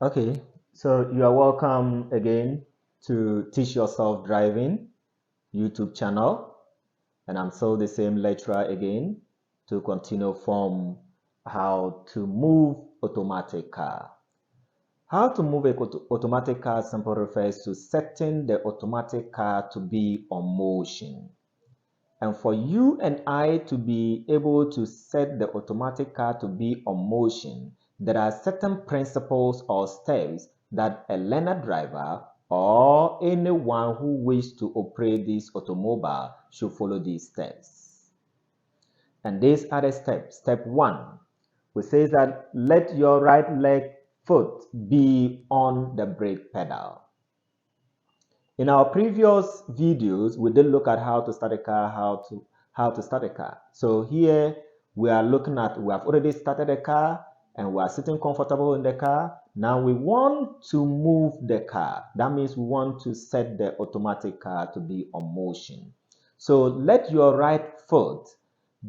Okay, so you are welcome again to Teach Yourself Driving YouTube channel, and I'm still the same lecturer again to continue from how to move automatic car. How to move a automatic car simply refers to setting the automatic car to be on motion. And for you and I to be able to set the automatic car to be on motion, there are certain principles or steps that a learner driver or anyone who wishes to operate this automobile should follow these steps. And these are the steps. Step one, we say that let your right leg foot be on the brake pedal. In our previous videos, we did look at how to start a car, how to start a car. So here we are looking at, we have already started a car and we are sitting comfortable in the car. Now we want to move the car. That means we want to set the automatic car to be on motion. So let your right foot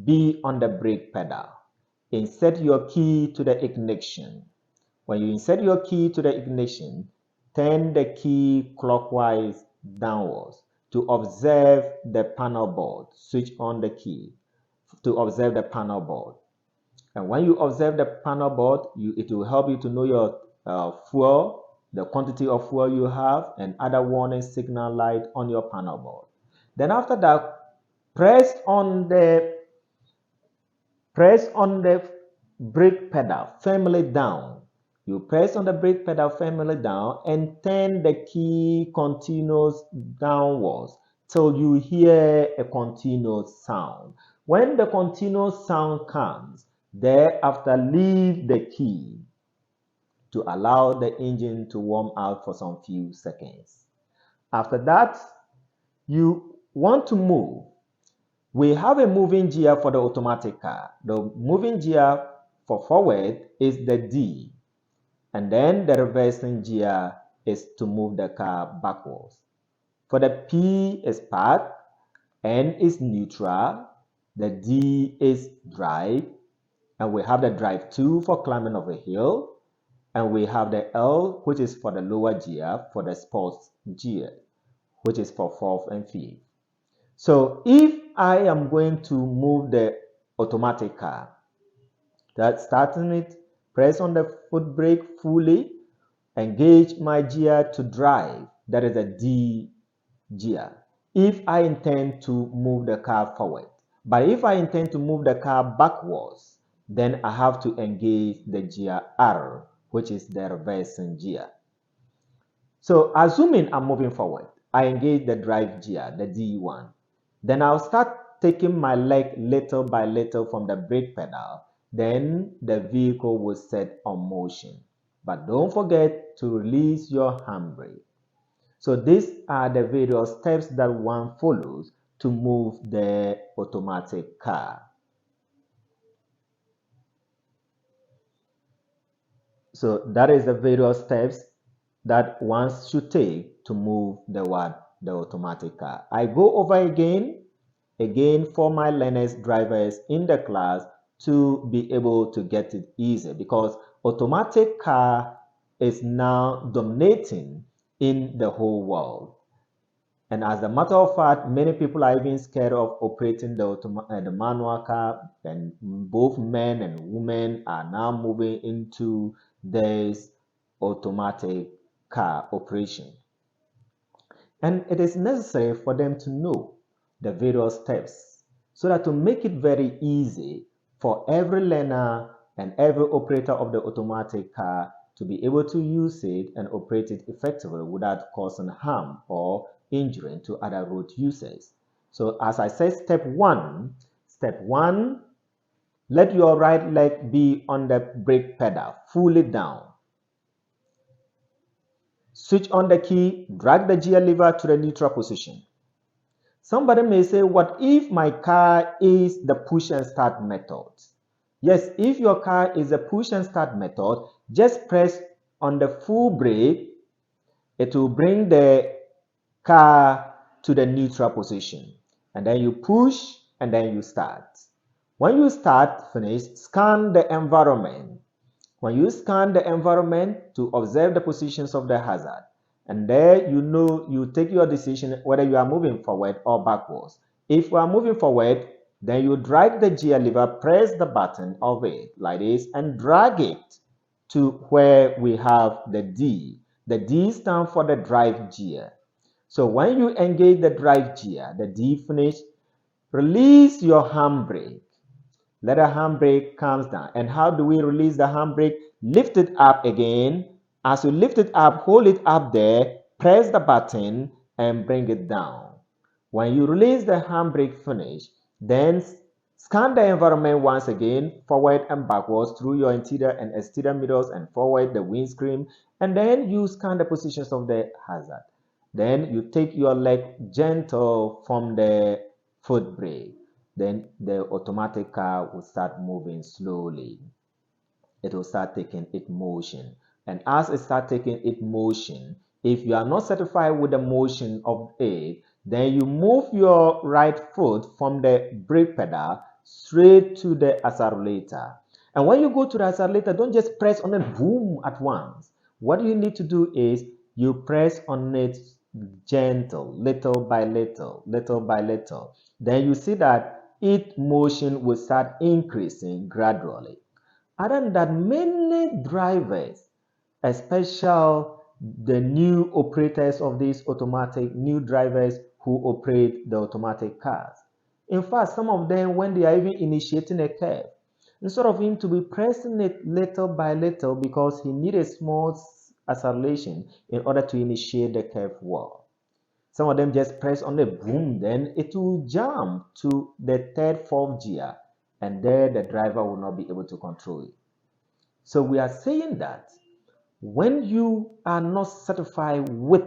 be on the brake pedal. Insert your key to the ignition. When you insert your key to the ignition, turn the key clockwise downwards to observe the panel board. Switch on the key to observe the panel board. And when you observe the panel board, it will help you to know your fuel, the quantity of fuel you have, and other warning signal light on your panel board. Then after that, press on the brake pedal firmly down. You press on the brake pedal firmly down and turn the key continuous downwards till you hear a continuous sound. When the continuous sound comes, thereafter leave the key to allow the engine to warm out for some few seconds. After that, you want to move. We have a moving gear for the automatic car. The moving gear for forward is the D, and then the reversing gear is to move the car backwards. For the P is park, N is neutral, the D is drive, and we have the drive 2 for climbing of a hill, and we have the L, which is for the lower gear, for the sports gear, which is for fourth and fifth. So if I am going to move the automatic car, that starting it, press on the foot brake fully, engage my gear to drive, that is a D gear, if I intend to move the car forward. But if I intend to move the car backwards, then I have to engage the gear R, which is the reversing gear. So assuming I'm moving forward, I engage the drive gear, the D1. Then I'll start taking my leg little by little from the brake pedal. Then the vehicle will set on motion. But don't forget to release your handbrake. So these are the various steps that one follows to move the automatic car. So that is the various steps that one should take to move the automatic car. I go over again for my learners, drivers in the class to be able to get it easy, because automatic car is now dominating in the whole world. And as a matter of fact, many people are even scared of operating the manual car, and both men and women are now moving into this automatic car operation. And it is necessary for them to know the various steps so that to make it very easy for every learner and every operator of the automatic car to be able to use it and operate it effectively without causing harm or injury to other road users. So as I said, step one, let your right leg be on the brake pedal, fully down. Switch on the key, drag the gear lever to the neutral position. Somebody may say, what if my car is the push and start method? Yes, if your car is a push and start method, just press on the full brake. It will bring the car to the neutral position. And then you push and then you start. When you start, finish, scan the environment. When you scan the environment to observe the positions of the hazard, and there you know you take your decision whether you are moving forward or backwards. If you are moving forward, then you drag the gear lever, press the button of it like this, and drag it to where we have the D. The D stands for the drive gear. So when you engage the drive gear, the D finish, release your handbrake. Let the handbrake comes down. And how do we release the handbrake? Lift it up again. As you lift it up, hold it up there, press the button and bring it down. When you release the handbrake finish, then scan the environment once again, forward and backwards through your interior and exterior mirrors and forward the windscreen, and then you scan the positions of the hazard. Then you take your leg gentle from the foot brake. Then the automatic car will start moving slowly. It will start taking its motion. And as it starts taking its motion, if you are not satisfied with the motion of it, then you move your right foot from the brake pedal straight to the accelerator. And when you go to the accelerator, don't just press on it boom at once. What you need to do is you press on it gentle, little by little, little by little. Then you see that its motion will start increasing gradually. Other than that, many drivers, especially the new operators of these automatic, new drivers who operate the automatic cars. In fact, some of them, when they are even initiating a curve, instead of him to be pressing it little by little because he needs a small acceleration in order to initiate the curve well. Some of them just press on the boom, then it will jump to the third, fourth gear, and there the driver will not be able to control it. So we are saying that when you are not satisfied with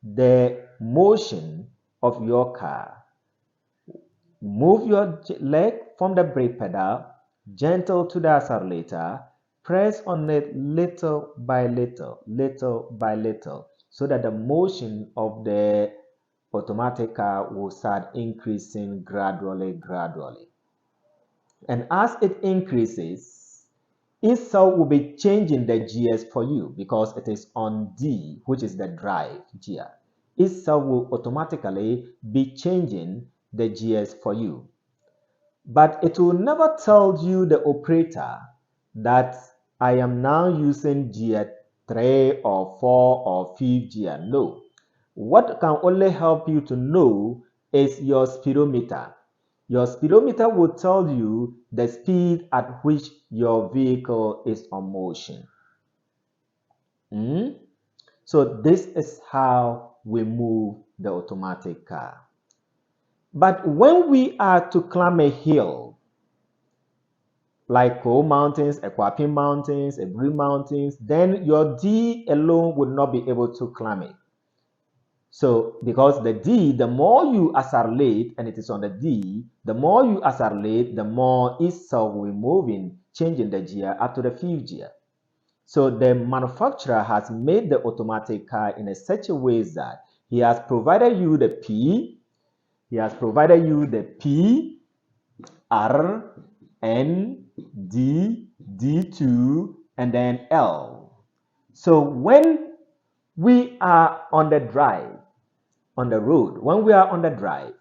the motion of your car, move your leg from the brake pedal, gentle to the accelerator, press on it little by little, little by little, so that the motion of the automatic car will start increasing gradually, gradually. And as it increases, itself will be changing the gears for you because it is on D, which is the drive gear. Itself will automatically be changing the gears for you. But it will never tell you, the operator, that I am now using gear 3 or 4 or 5 gear. No. What can only help you to know is your speedometer. Your speedometer will tell you the speed at which your vehicle is on motion. So this is how we move the automatic car. But when we are to climb a hill, like Coal Mountains, Equapin Mountains, Ebri Mountains, then your D alone would not be able to climb it. So because the D, the more you accelerate, and it is on the D, the more you accelerate, the more itself will be moving, changing the gear up to the fifth gear. So the manufacturer has made the automatic car in such a way that he has provided you the P, he has provided you the P, R, N, D, D2, and then L. So when we are on the drive, on the road, when we are on the drive,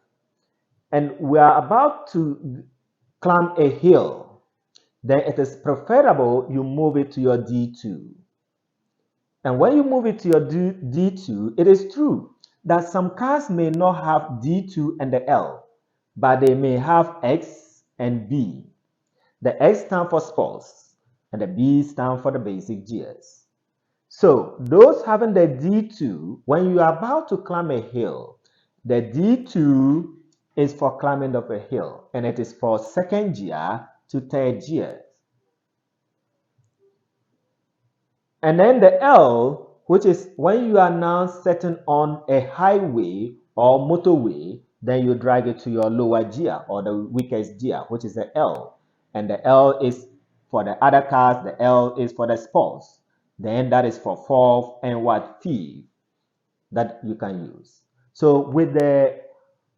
and we are about to climb a hill, then it is preferable you move it to your D2. And when you move it to your D2, it is true that some cars may not have D2 and the L, but they may have X and B. The X stands for sports, and the B stands for the basic gears. So those having the D2, when you are about to climb a hill, the D2 is for climbing up a hill, and it is for second gear to third gear. And then the L, which is when you are now setting on a highway or motorway, then you drag it to your lower gear or the weakest gear, which is the L. And the L is for the other cars, the L is for the sports. Then that is for fourth and fifth that you can use. So with the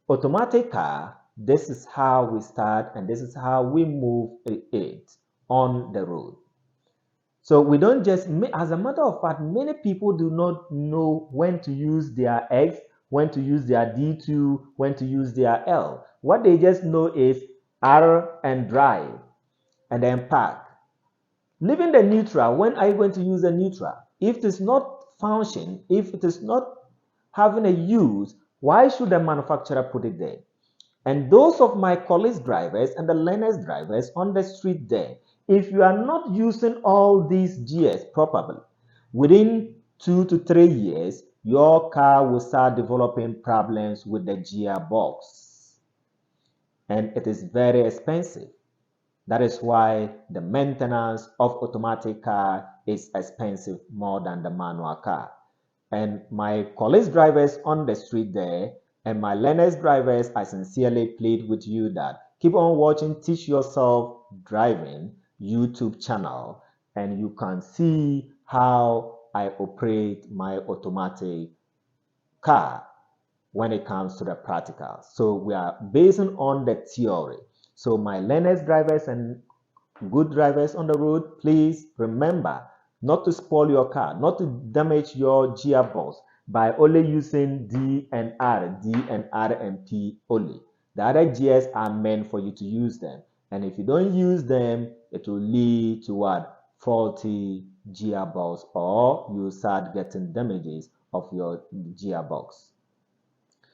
automatic car, this is how we start and this is how we move it on the road. So we don't just, as a matter of fact, many people do not know when to use their X, when to use their D2, when to use their L. What they just know is R and drive and then park. Leaving the neutral, when are you going to use the neutral? If it is not function, if it is not having a use, why should the manufacturer put it there? And those of my colleagues drivers and the learners drivers on the street there, if you are not using all these gears properly, within 2 to 3 years, your car will start developing problems with the gearbox. And it is very expensive. That is why the maintenance of automatic car is expensive more than the manual car. And my colleagues drivers on the street there and my learners drivers, I sincerely plead with you that keep on watching Teach Yourself Driving YouTube channel, and you can see how I operate my automatic car when it comes to the practical. So we are basing on the theory. So my learners drivers and good drivers on the road, please remember not to spoil your car, not to damage your gearbox by only using D and R and P only. The other gears are meant for you to use them. And if you don't use them, it will lead to what? Faulty gearbox, or you start getting damages of your gearbox.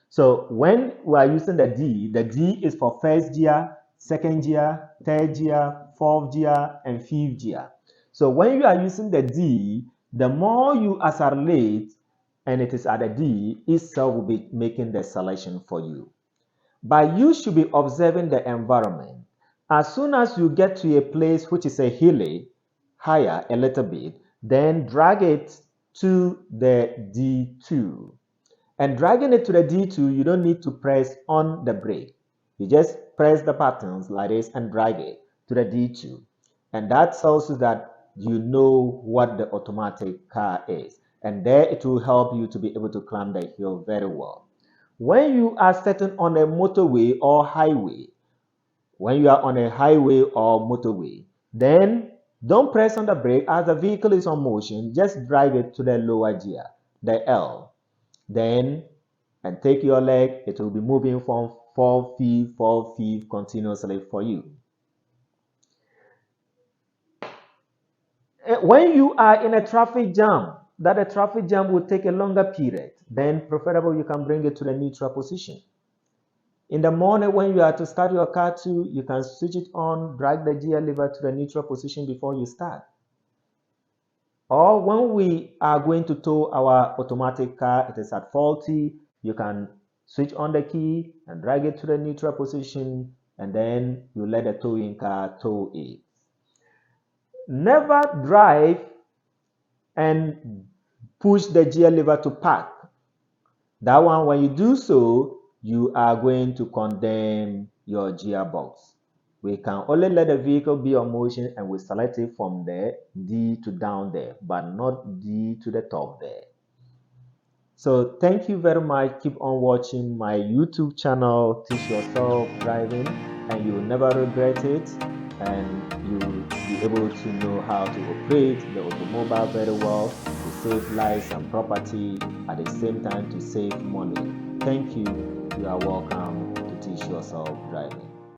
So when we are using the D is for first gear, second gear, third gear, fourth gear, and fifth gear. So when you are using the D, the more you accelerate, and it is at the D, itself will be making the selection for you. But you should be observing the environment. As soon as you get to a place which is a hilly, higher a little bit, then drag it to the D2. And dragging it to the D2, you don't need to press on the brake. You just press the buttons like this and drag it to the D2. And that tells you that you know what the automatic car is. And there it will help you to be able to climb the hill very well. When you are sitting on a motorway or highway, when you are on a highway or motorway, then don't press on the brake as the vehicle is on motion. Just drag it to the lower gear, the L. Then, and take your leg, it will be moving from 4 feet continuously for you. When you are in a traffic jam, that a traffic jam will take a longer period, then preferable you can bring it to the neutral position. In the morning when you are to start your car too, you can switch it on, drag the gear lever to the neutral position before you start. Or when we are going to tow our automatic car, it is at faulty, you can switch on the key and drag it to the neutral position, and then you let the towing car tow it. Never drive and push the gear lever to park. That one, when you do so, you are going to condemn your gearbox. We can only let the vehicle be on motion and we select it from the D to down there, but not D to the top there. So thank you very much. Keep on watching my YouTube channel, Teach Yourself Driving, and you'll never regret it. And you'll be able to know how to operate the automobile very well, to save lives and property, at the same time to save money. Thank you. You are welcome to Teach Yourself Driving.